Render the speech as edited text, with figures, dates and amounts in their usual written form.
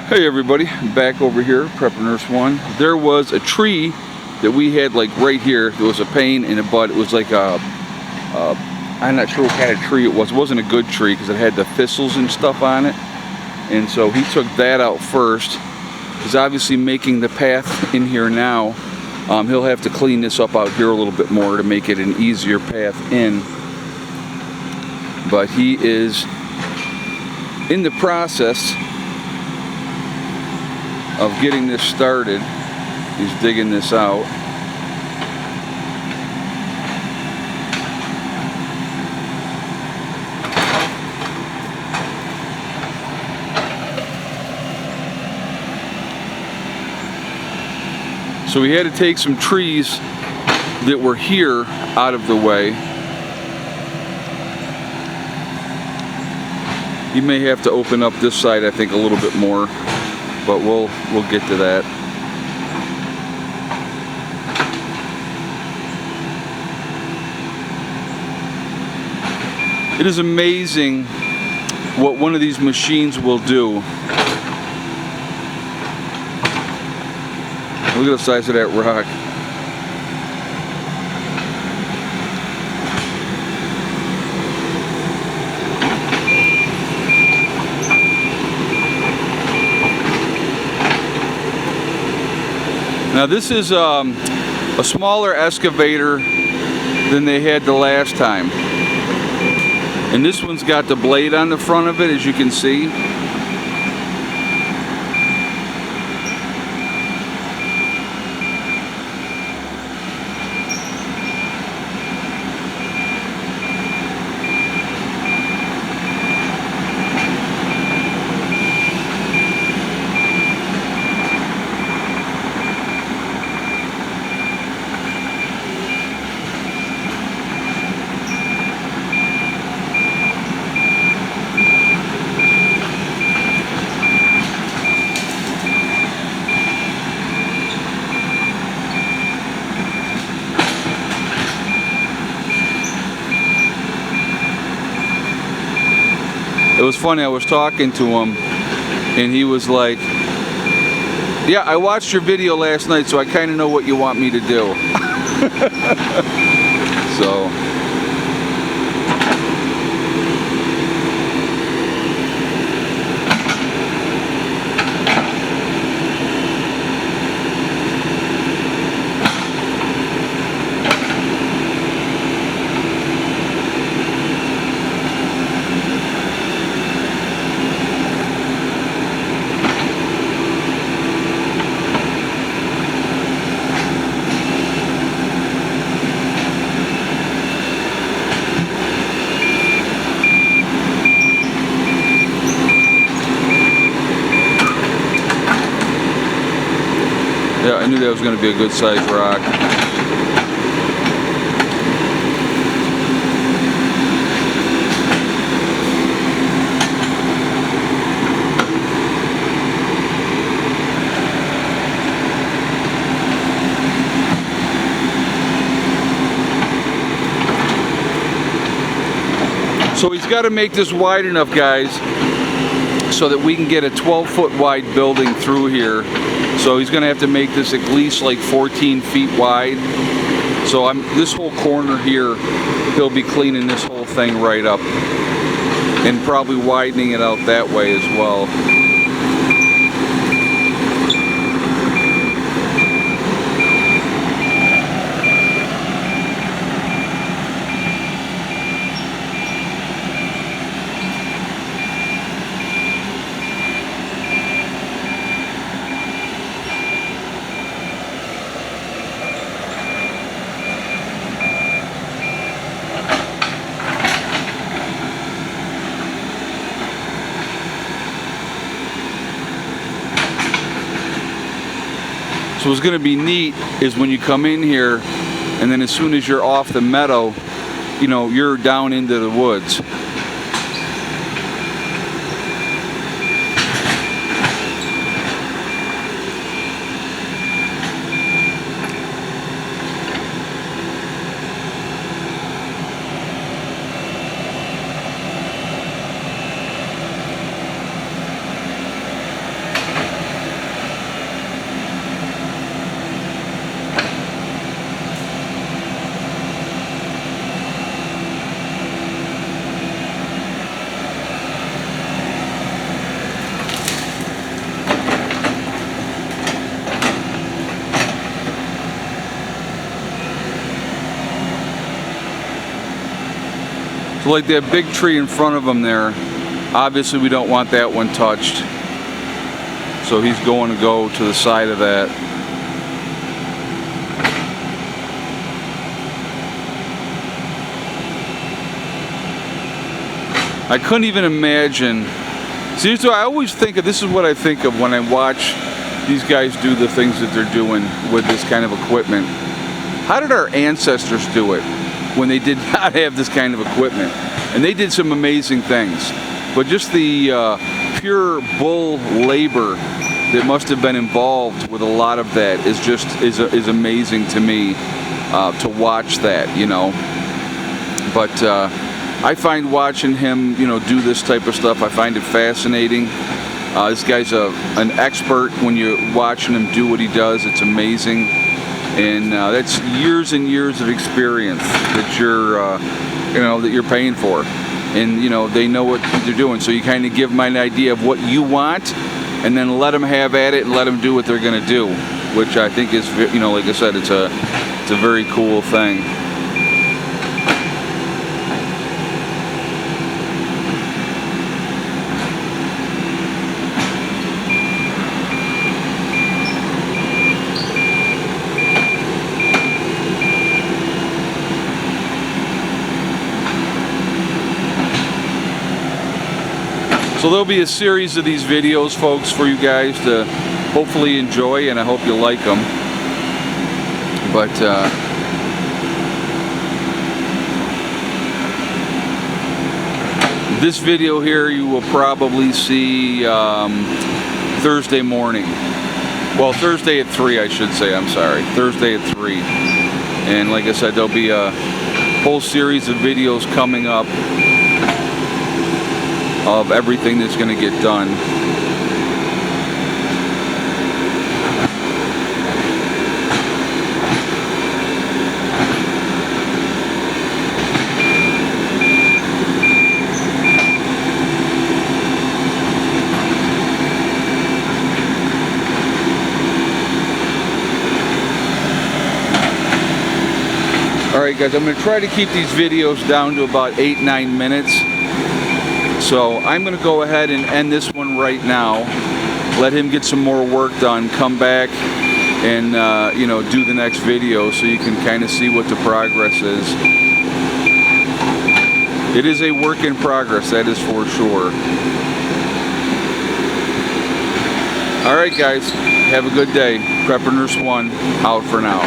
Hey everybody, back over here, Prepper Nurse 1. There was a tree that we had like right here. There was a pain in the butt. It was like I'm not sure what kind of tree it was. It wasn't a good tree because it had the thistles and stuff on it. And so he took that out first. He's obviously making the path in here now. He'll have to clean this up out here a little bit more to make it an easier path in. But he is in the process of getting this started. He's digging this out. So we had to take some trees that were here out of the way. You may have to open up this side, I think, a little bit more. But we'll get to that. It is amazing what one of these machines will do. Look at the size of that rock. Now this is a smaller excavator than they had the last time. And this one's got the blade on the front of it, as you can see. It was funny, I was talking to him and he was like, yeah, I watched your video last night, so I kind of know what you want me to do. So yeah, I knew that was going to be a good sized rock. So he's got to make this wide enough, guys, so that we can get a 12-foot wide building through here. So he's going to have to make this at least like 14 feet wide. So this whole corner here, he'll be cleaning this whole thing right up and probably widening it out that way as well. So what's going to be neat is when you come in here and then as soon as you're off the meadow, you know, you're down into the woods. So like that big tree in front of him there, obviously we don't want that one touched. So he's going to go to the side of that. I couldn't even imagine. See, so I always think of, this is what I think of when I watch these guys do the things that they're doing with this kind of equipment. How did our ancestors do it when they did not have this kind of equipment? And they did some amazing things. But just the pure bull labor that must have been involved with a lot of that is amazing to me, to watch that, you know. But I find watching him, you know, do this type of stuff, I find it fascinating. This guy's an expert when you're watching him do what he does. It's amazing. And that's years and years of experience that you're paying for. And, you know, they know what they're doing. So you kind of give them an idea of what you want, and then let them have at it and let them do what they're going to do, which I think is, you know, like I said, it's a very cool thing. So there'll be a series of these videos, folks, for you guys to hopefully enjoy, and I hope you like them. But this video here you will probably see Thursday morning. Well, Thursday at 3, I should say. I'm sorry. Thursday at 3. And like I said, there'll be a whole series of videos coming up of everything that's going to get done. Alright guys, I'm going to try to keep these videos down to about 8-9 minutes. So I'm going to go ahead and end this one right now. Let him get some more work done. Come back and you know, do the next video so you can kind of see what the progress is. It is a work in progress, that is for sure. Alright guys, have a good day. Prepper Nurse 1 out for now.